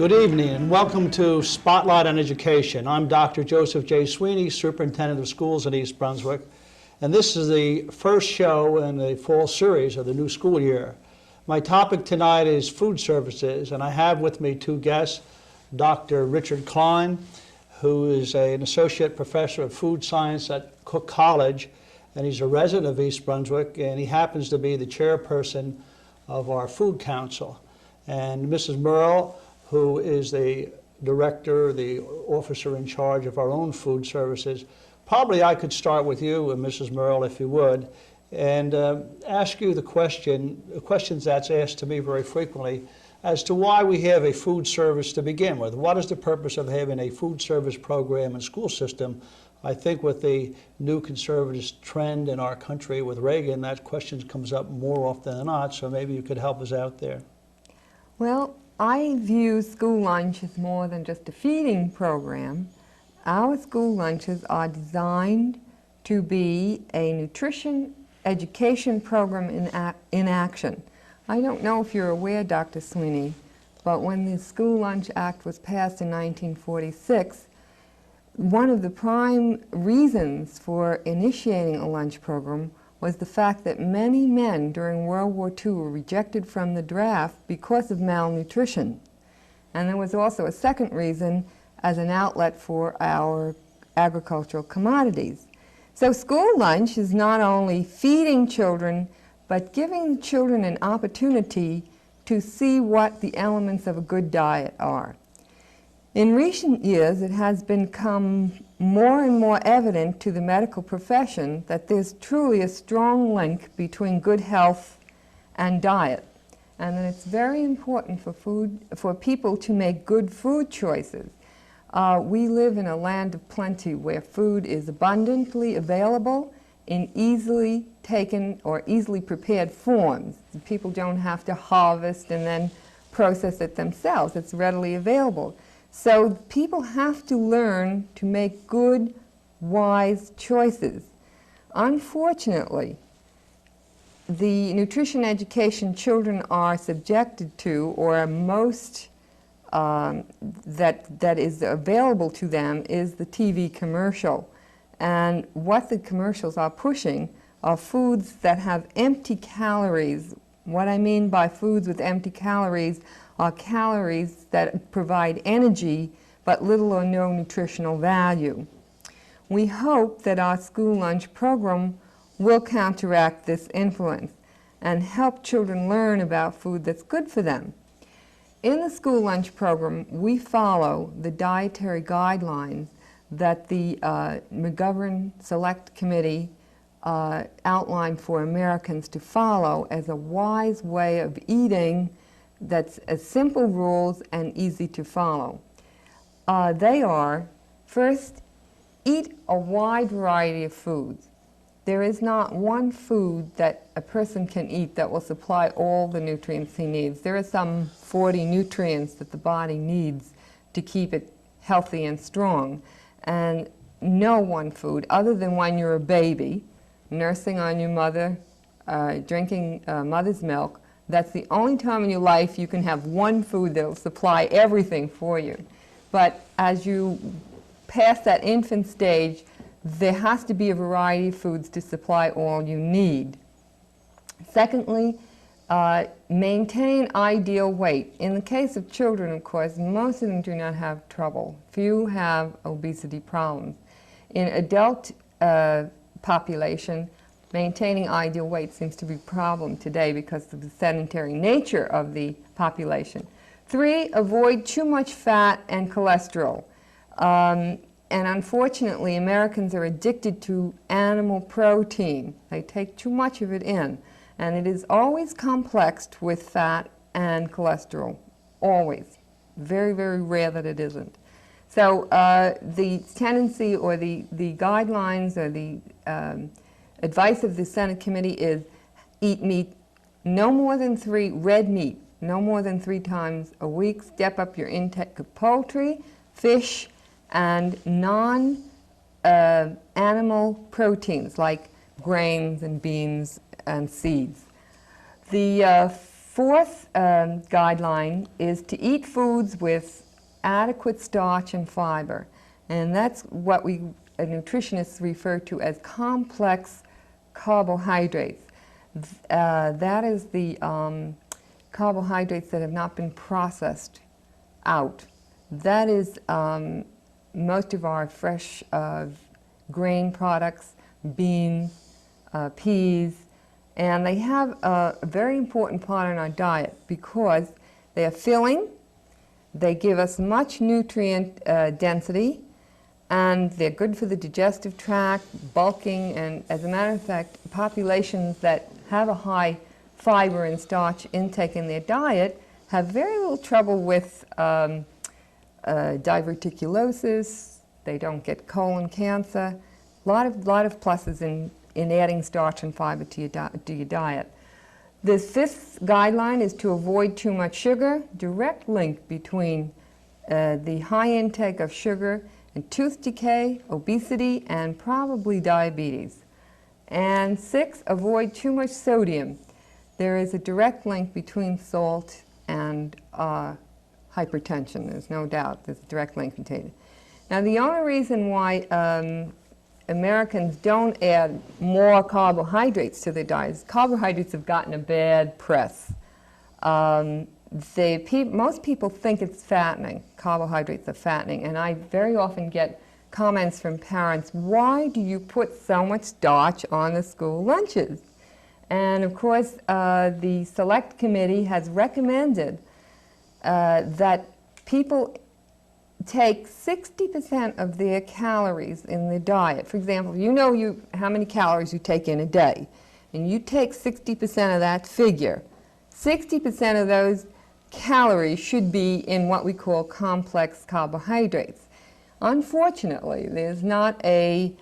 Good evening and welcome to Spotlight on Education. I'm Dr. Joseph J. Sweeney, Superintendent of Schools in East Brunswick, and this is the first show in the fall series of the new school year. My topic tonight is food services, and I have with me two guests, Dr. Richard Kleyn, who is an associate professor of food science at Cook College, and he's a resident of East Brunswick, and he happens to be the chairperson of our food council. And Mrs. Merle, who is the director, the officer in charge of our own food services. Probably I could start with you, Mrs. Merle, if you would, and ask you the questions that's asked to me very frequently as to why we have a food service to begin with. What is the purpose of having a food service program and school system? I think with the new conservative trend in our country with Reagan, that question comes up more often than not, so maybe you could help us out there. Well, I view school lunch as more than just a feeding program. Our school lunches are designed to be a nutrition education program in action. I don't know if you're aware, Dr. Sweeney, but when the School Lunch Act was passed in 1946, one of the prime reasons for initiating a lunch program was the fact that many men during World War II were rejected from the draft because of malnutrition. And there was also a second reason as an outlet for our agricultural commodities. So school lunch is not only feeding children, but giving children an opportunity to see what the elements of a good diet are. In recent years, it has become more and more evident to the medical profession that there's truly a strong link between good health and diet, and that it's very important for people to make good food choices. We live in a land of plenty where food is abundantly available in easily taken or easily prepared forms. People don't have to harvest and then process it themselves. It's readily available. So people have to learn to make good, wise choices. Unfortunately, the nutrition education children are subjected to, or most that is available to them, is the TV commercial. And what the commercials are pushing are foods that have empty calories. What I mean by foods with empty calories are calories that provide energy but little or no nutritional value. We hope that our school lunch program will counteract this influence and help children learn about food that's good for them. In the school lunch program, we follow the dietary guidelines that the McGovern Select Committee outlined for Americans to follow as a wise way of eating that's simple rules and easy to follow. They are, first, eat a wide variety of foods. There is not one food that a person can eat that will supply all the nutrients he needs. There are some 40 nutrients that the body needs to keep it healthy and strong. And no one food, other than when you're a baby, nursing on your mother, drinking mother's milk, that's the only time in your life you can have one food that will supply everything for you. But as you pass that infant stage, there has to be a variety of foods to supply all you need. Secondly, maintain ideal weight. In the case of children, of course, most of them do not have trouble. Few have obesity problems. In adult population, maintaining ideal weight seems to be a problem today because of the sedentary nature of the population. 3, avoid too much fat and cholesterol. And unfortunately, Americans are addicted to animal protein. They take too much of it in. And it is always complexed with fat and cholesterol. Always. Very, very rare that it isn't. So the tendency or the guidelines or the advice of the Senate committee is eat meat no more than 3, red meat, no more than 3 times a week. Step up your intake of poultry, fish, and non-animal proteins like grains and beans and seeds. The fourth guideline is to eat foods with adequate starch and fiber. And that's what we nutritionists refer to as complex carbohydrates. That is the carbohydrates that have not been processed out. That is most of our fresh grain products, beans, peas, and they have a very important part in our diet because they are filling, they give us much nutrient density, and they're good for the digestive tract, bulking, and as a matter of fact, populations that have a high fiber and starch intake in their diet have very little trouble with diverticulosis. They don't get colon cancer. A lot of pluses in adding starch and fiber to your diet. The fifth guideline is to avoid too much sugar. Direct link between the high intake of sugar and tooth decay, obesity, and probably diabetes. And six, avoid too much sodium. There is a direct link between salt and hypertension. There's no doubt there's a direct link between it. Now, the only reason why Americans don't add more carbohydrates to their diets, carbohydrates have gotten a bad press. Most people think it's fattening. Carbohydrates are fattening, and I very often get comments from parents, why do you put so much starch on the school lunches? And of course, the Select Committee has recommended that people take 60% of their calories in their diet. For example, you know how many calories you take in a day, and you take 60% of that figure. 60% of those calories should be in what we call complex carbohydrates. Unfortunately, there's not a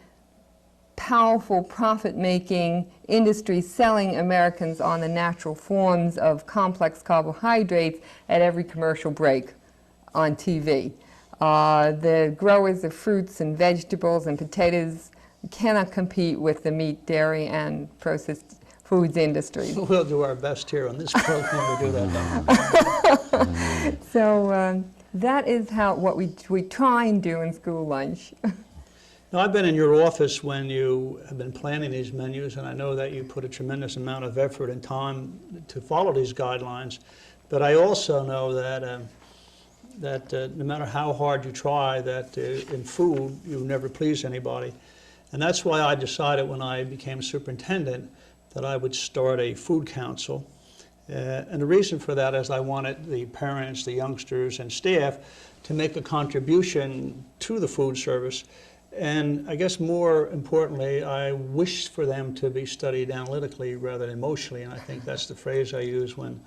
powerful profit-making industry selling Americans on the natural forms of complex carbohydrates at every commercial break on TV. The growers of fruits and vegetables and potatoes cannot compete with the meat, dairy, and processed foods industry. We'll do our best here on this program to do that. So that is what we try and do in school lunch. Now, I've been in your office when you have been planning these menus, and I know that you put a tremendous amount of effort and time to follow these guidelines. But I also know that no matter how hard you try, that in food you never please anybody. And that's why I decided when I became superintendent that I would start a food council. And the reason for that is I wanted the parents, the youngsters, and staff to make a contribution to the food service. And I guess more importantly, I wish for them to be studied analytically rather than emotionally, and I think that's the phrase I used when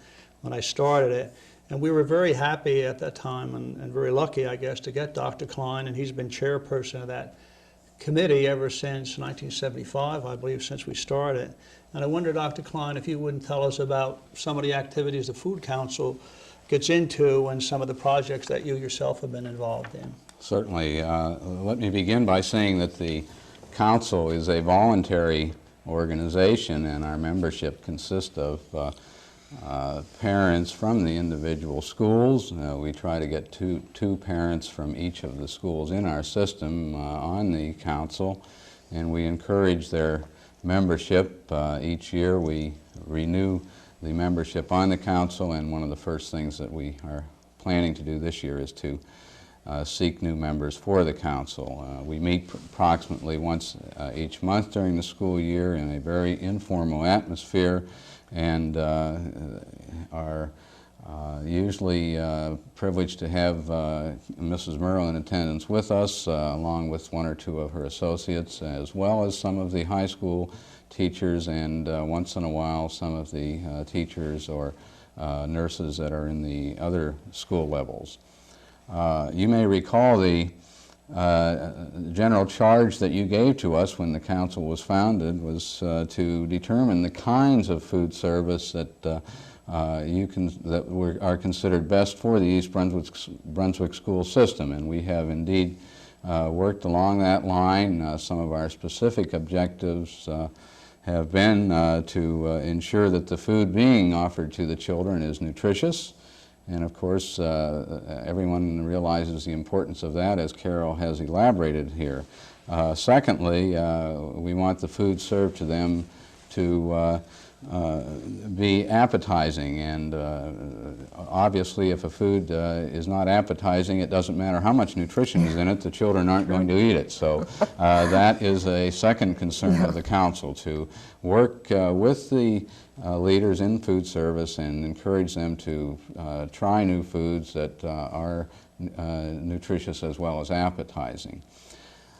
I started it. And we were very happy at that time and very lucky, I guess, to get Dr. Kleyn, and he's been chairperson of that committee ever since 1975, I believe, since we started. And I wonder, Dr. Kleyn, if you wouldn't tell us about some of the activities the Food Council gets into and some of the projects that you yourself have been involved in. Certainly. Let me begin by saying that the Council is a voluntary organization, and our membership consists of parents from the individual schools. We try to get two parents from each of the schools in our system on the Council, and we encourage their membership. Each year we renew the membership on the Council, and one of the first things that we are planning to do this year is to seek new members for the Council. We meet approximately once each month during the school year in a very informal atmosphere, and are usually privileged to have Mrs. Merle in attendance with us, along with one or two of her associates, as well as some of the high school teachers, and once in a while some of the teachers or nurses that are in the other school levels. You may recall the general charge that you gave to us when the Council was founded was to determine the kinds of food service that are considered best for the East Brunswick school system, and we have indeed worked along that line. Some of our specific objectives have been to ensure that the food being offered to the children is nutritious. And of course, everyone realizes the importance of that, as Carole has elaborated here. Secondly, we want the food served to them to be appetizing, and obviously if a food is not appetizing, it doesn't matter how much nutrition is in it, the children aren't going to eat it. So that is a second concern of the council, to work with the leaders in food service and encourage them to try new foods that are nutritious as well as appetizing.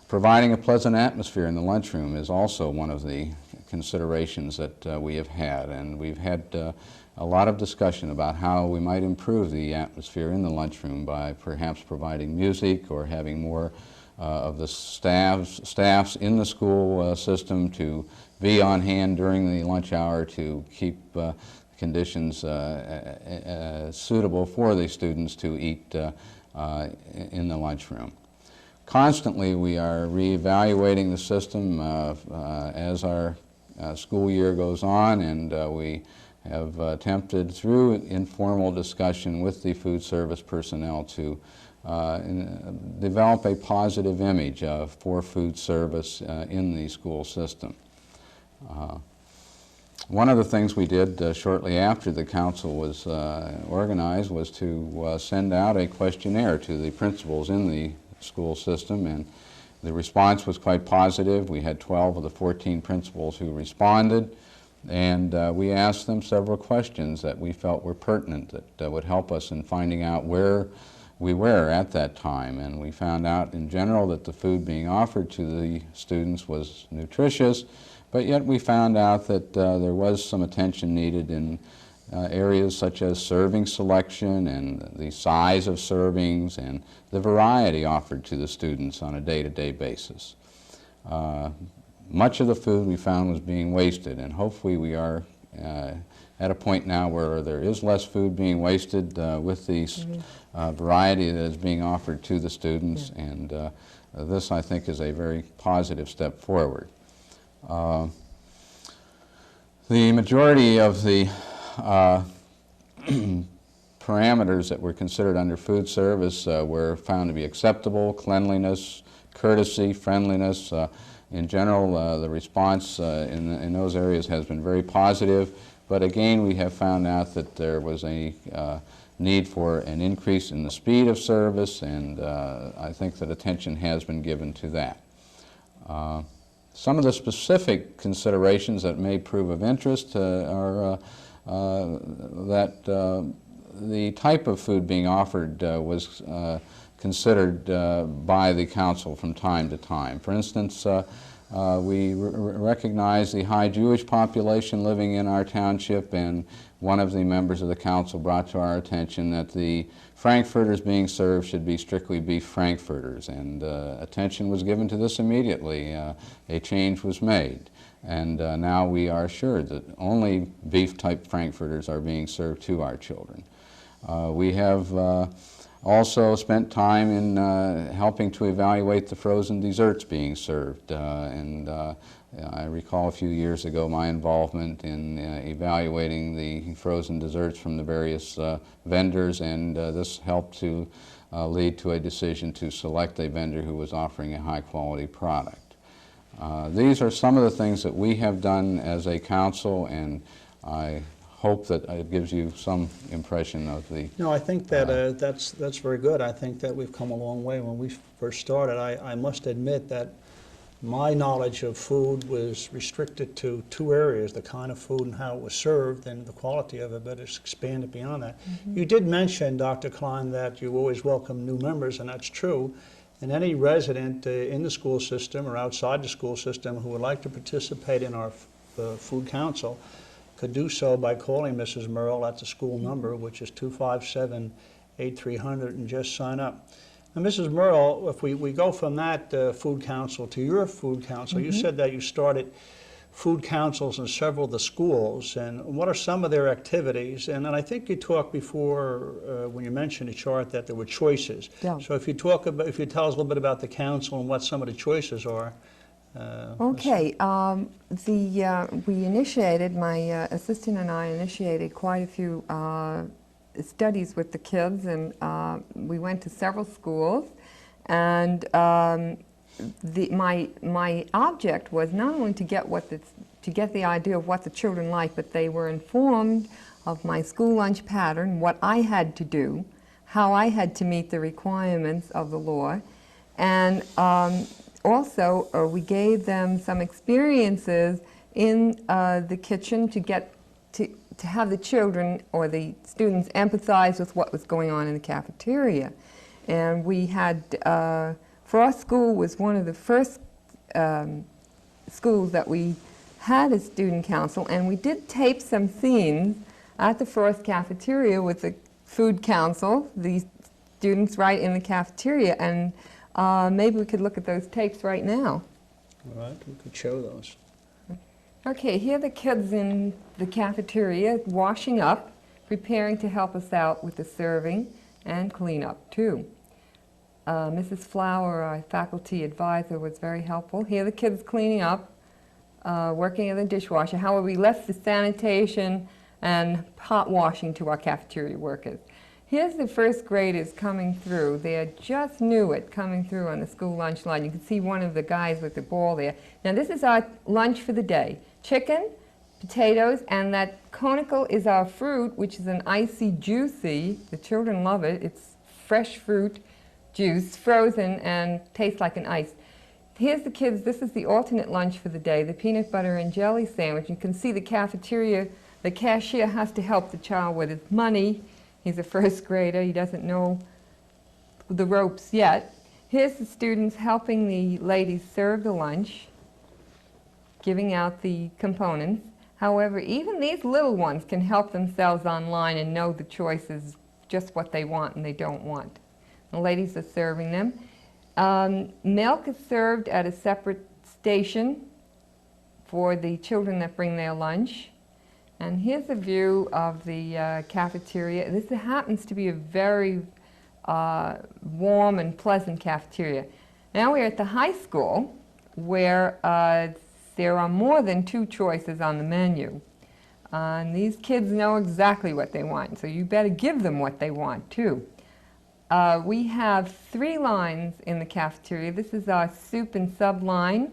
Providing a pleasant atmosphere in the lunchroom is also one of the considerations that we have had, and we've had a lot of discussion about how we might improve the atmosphere in the lunchroom by perhaps providing music or having more of the staffs in the school system to be on hand during the lunch hour to keep conditions suitable for the students to eat in the lunchroom. Constantly, we are reevaluating the system as our school year goes on, and we have attempted through informal discussion with the food service personnel to develop a positive image for food service in the school system. One of the things we did shortly after the council was organized was to send out a questionnaire to the principals in the school system, and the response was quite positive. We had 12 of the 14 principals who responded, and we asked them several questions that we felt were pertinent, that would help us in finding out where we were at that time. And we found out in general that the food being offered to the students was nutritious, but yet we found out that there was some attention needed in areas such as serving selection and the size of servings and the variety offered to the students on a day-to-day basis. Much of the food we found was being wasted, and hopefully we are at a point now where there is less food being wasted with the variety that is being offered to the students, and this, I think, is a very positive step forward. The majority of the parameters that were considered under food service were found to be acceptable: cleanliness, courtesy, friendliness. In general, the response in those areas has been very positive, but again, we have found out that there was a need for an increase in the speed of service, and I think that attention has been given to that. Some of the specific considerations that may prove of interest are that the type of food being offered was considered by the council from time to time. For instance, we recognize the high Jewish population living in our township, and one of the members of the council brought to our attention that the frankfurters being served should be strictly beef frankfurters, and attention was given to this immediately. A change was made, and now we are assured that only beef-type frankfurters are being served to our children. We have also spent time in helping to evaluate the frozen desserts being served, and I recall a few years ago my involvement in evaluating the frozen desserts from the various vendors, and this helped to lead to a decision to select a vendor who was offering a high-quality product. These are some of the things that we have done as a council, and I hope that it gives you some impression of the... No, I think that that's very good. I think that we've come a long way. When we first started, I must admit that my knowledge of food was restricted to two areas: the kind of food and how it was served and the quality of it, but it's expanded beyond that. You did mention, Dr. Kleyn, that you always welcome new members, and that's true. And any resident in the school system or outside the school system who would like to participate in our food council could do so by calling Mrs. Merle at the school number, which is 257-8300, and just sign up. Now, Mrs. Merle, if we go from that food council to your food council, you said that you started food councils in several of the schools, and what are some of their activities? And then I think you talked before, when you mentioned the chart, that there were choices. Yeah. So if you tell us a little bit about the council and what some of the choices are, Okay, we initiated, my assistant and I initiated quite a few studies with the kids, and we went to several schools, and my object was not only to get the idea of what the children like, but they were informed of my school lunch pattern, what I had to do, how I had to meet the requirements of the law, and also, we gave them some experiences in the kitchen to have the children or the students empathize with what was going on in the cafeteria. And we had, for our school was one of the first schools that we had a student council, and we did tape some scenes at the Frost cafeteria with the food council, the students right in the cafeteria, and maybe we could look at those tapes right now. All right, we could show those. Okay, here are the kids in the cafeteria washing up, preparing to help us out with the serving and cleanup too. Mrs. Flower, our faculty advisor, was very helpful. Here are the kids cleaning up, working in the dishwasher. However, we left the sanitation and hot washing to our cafeteria workers. Here's the first graders coming through. They're just new at coming through on the school lunch line. You can see one of the guys with the ball there. Now this is our lunch for the day. Chicken, potatoes, and that conical is our fruit, which is an icy juicy. The children love it. It's fresh fruit juice, frozen, and tastes like an ice. Here's the kids. This is the alternate lunch for the day, the peanut butter and jelly sandwich. You can see the cafeteria. The cashier has to help the child with his money. He's a first grader. He doesn't know the ropes yet. Here's the students helping the ladies serve the lunch, giving out the components. However, even these little ones can help themselves online and know the choices, just what they want and they don't want. The ladies are serving them. Milk is served at a separate station for the children that bring their lunch. And here's a view of the cafeteria. This happens to be a very warm and pleasant cafeteria. Now we're at the high school, where there are more than 2 choices on the menu. And these kids know exactly what they want, so you better give them what they want too. We have 3 lines in the cafeteria. This is our soup and sub line.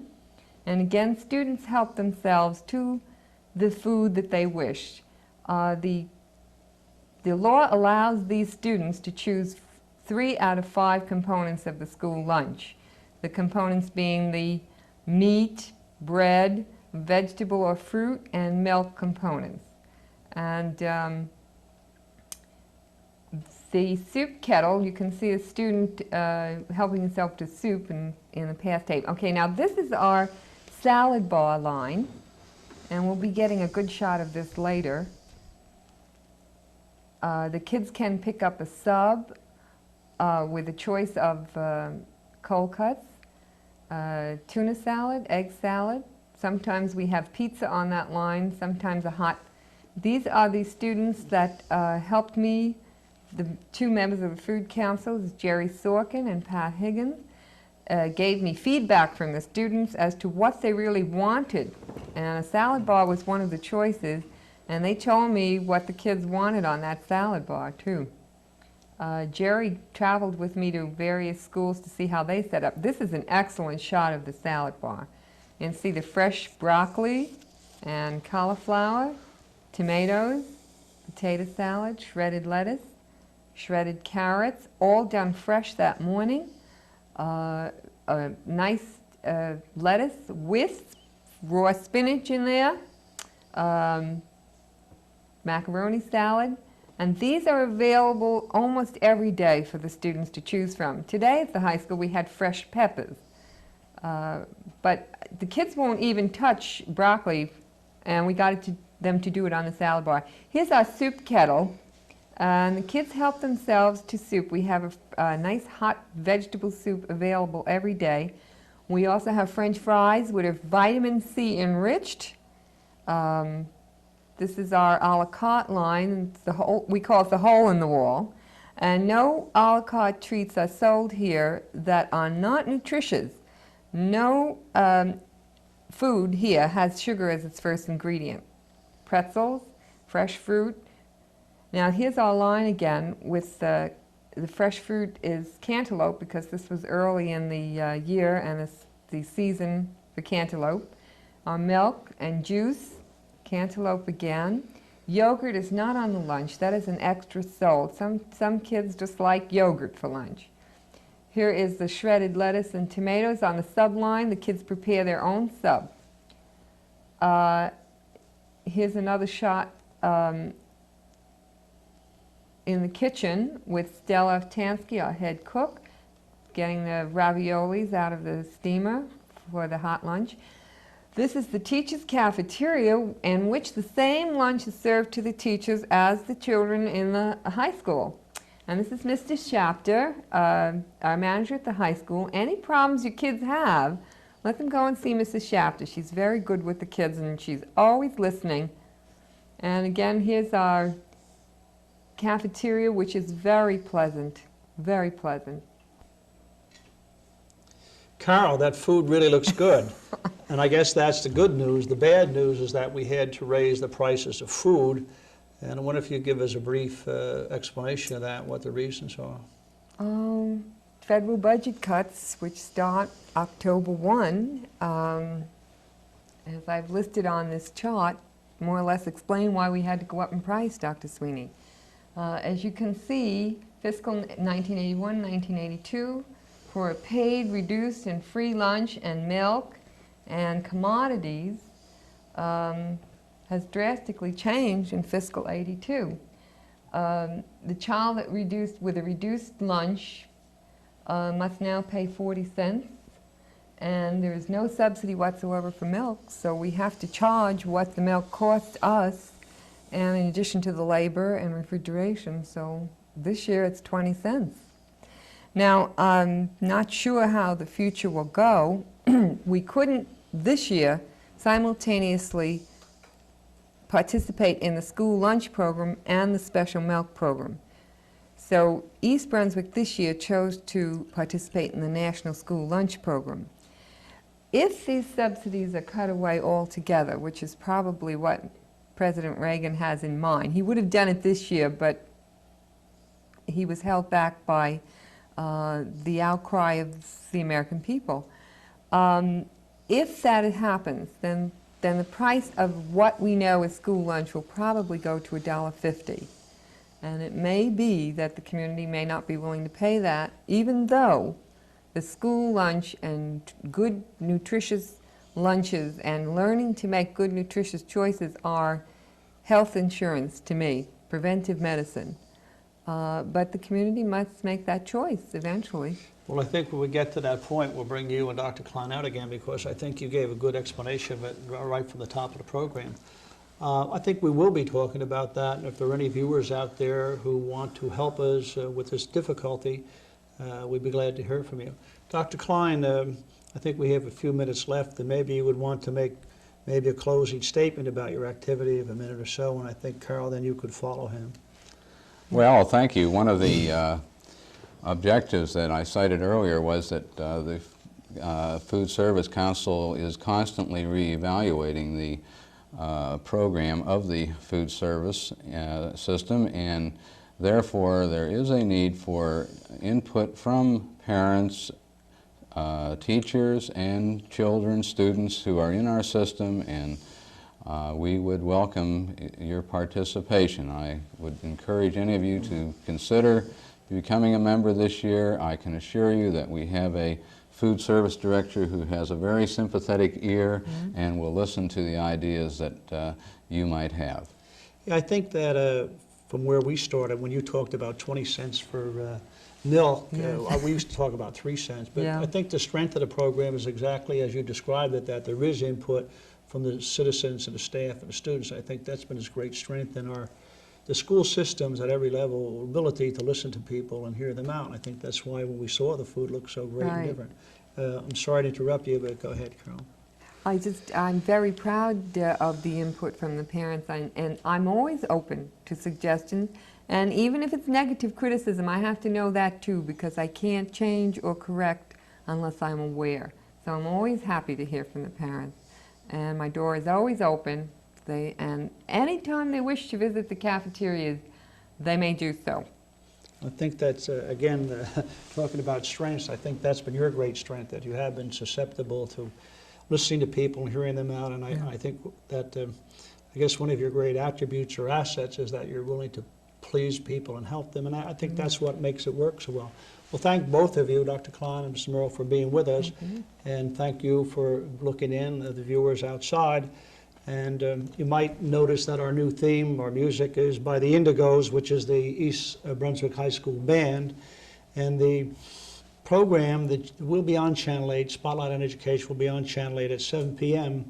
And again, students help themselves to the food that they wish. The law allows these students to choose 3 out of 5 components of the school lunch. The components being the meat, bread, vegetable or fruit, and milk components. And the soup kettle, you can see a student helping himself to soup in the past tape. Okay, now this is our salad bar line. And we'll be getting a good shot of this later. The kids can pick up a sub with a choice of cold cuts, tuna salad, egg salad. Sometimes we have pizza on that line, sometimes a hot. These are the students that helped me, the 2 members of the Food Council, Jerry Sorkin and Pat Higgins. Gave me feedback from the students as to what they really wanted. And a salad bar was one of the choices, and they told me what the kids wanted on that salad bar too. Jerry traveled with me to various schools to see how they set up. This is an excellent shot of the salad bar. You can see the fresh broccoli and cauliflower, tomatoes, potato salad, shredded lettuce, shredded carrots, all done fresh that morning. A nice lettuce with raw spinach in there, macaroni salad, and these are available almost every day for the students to choose from. Today at the high school we had fresh peppers, but the kids won't even touch broccoli, and we got them to do it on the salad bar. Here's our soup kettle. And the kids help themselves to soup. We have a nice hot vegetable soup available every day. We also have French fries with a vitamin C enriched. This is our a la carte line. It's we call it the hole in the wall. And no a la carte treats are sold here that are not nutritious. No food here has sugar as its first ingredient. Pretzels, fresh fruit. Now here's our line again with the fresh fruit is cantaloupe, because this was early in the year and it's the season for cantaloupe. Our milk and juice, cantaloupe again. Yogurt is not on the lunch. That is an extra sold. Some kids just like yogurt for lunch. Here is the shredded lettuce and tomatoes on the sub line. The kids prepare their own sub. Here's another shot in the kitchen with Stella Tansky, our head cook, getting the raviolis out of the steamer for the hot lunch. This is the teacher's cafeteria, in which the same lunch is served to the teachers as the children in the high school. And this is Mr. Shapter, our manager at the high school. Any problems your kids have, let them go and see Mrs. Shapter. She's very good with the kids and she's always listening. And again, here's our cafeteria, which is very pleasant, very pleasant. Carole, that food really looks good. And I guess that's the good news. The bad news is that we had to raise the prices of food. And I wonder if you'd give us a brief explanation of that, what the reasons are. Federal budget cuts, which start October 1, as I've listed on this chart, more or less explain why we had to go up in price, Dr. Sweeney. As you can see, fiscal 1981-1982, for a paid, reduced, and free lunch and milk and commodities has drastically changed in fiscal 82. The child that with a reduced lunch must now pay 40 cents, and there is no subsidy whatsoever for milk, so we have to charge what the milk costs us, and in addition to the labor and refrigeration. So this year it's 20 cents. Now, I'm not sure how the future will go. We couldn't this year simultaneously participate in the school lunch program and the special milk program. So East Brunswick this year chose to participate in the National School Lunch Program. If these subsidies are cut away altogether, which is probably what President Reagan has in mind, he would have done it this year, but he was held back by the outcry of the American people. If that happens, then the price of what we know as school lunch will probably go to $1.50. And it may be that the community may not be willing to pay that, even though the school lunch and good nutritious lunches and learning to make good nutritious choices are health insurance to me, preventive medicine. But the community must make that choice eventually. Well, I think when we get to that point, we'll bring you and Dr. Kleyn out again, because I think you gave a good explanation of it right from the top of the program. I think we will be talking about that, and if there are any viewers out there who want to help us with this difficulty, we'd be glad to hear from you. Dr. Kleyn, I think we have a few minutes left, and maybe you would want to make maybe a closing statement about your activity of a minute or so, and I think, Carole, then you could follow him. Well, thank you. One of the objectives that I cited earlier was that the Food Service Council is constantly reevaluating the program of the food service system, and therefore there is a need for input from parents, teachers, and children, students who are in our system, and we would welcome your participation. I would encourage any of you to consider becoming a member this year. I can assure you that we have a food service director who has a very sympathetic ear and will listen to the ideas that you might have. Yeah, I think that from where we started, when you talked about 20 cents for milk, we used to talk about 3 cents, but I think the strength of the program is exactly as you described it, that there is input from the citizens and the staff and the students. I think that's been its great strength in the school systems at every level, ability to listen to people and hear them out. And I think that's why when we saw the food look so great and different. I'm sorry to interrupt you, but go ahead, Carole. I'm very proud of the input from the parents, and I'm always open to suggestions. And even if it's negative criticism, I have to know that too, because I can't change or correct unless I'm aware. So I'm always happy to hear from the parents. and my door is always open. And anytime they wish to visit the cafeterias, they may do so. I think that's, again, talking about strengths, I think that's been your great strength, that you have been susceptible to listening to people and hearing them out. And I think that, I guess one of your great attributes or assets is that you're willing to please people and help them. And I think that's what makes it work so well. Well, thank both of you, Dr. Kleyn and Mr. Merle, for being with us. And thank you for looking in, the viewers outside. And you might notice that our new theme, our music, is by the Indigos, which is the East Brunswick High School Band. And the program that will be on Channel 8, Spotlight on Education, will be on Channel 8 at 7 p.m.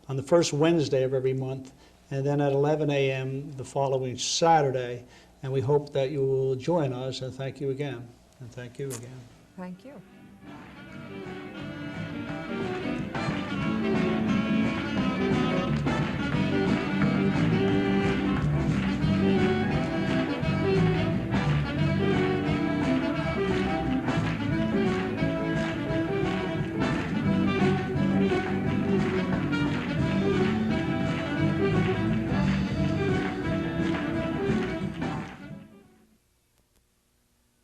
on the first Wednesday of every month, and then at 11 a.m. the following Saturday. And we hope that you will join us, and thank you again. And thank you again. Thank you.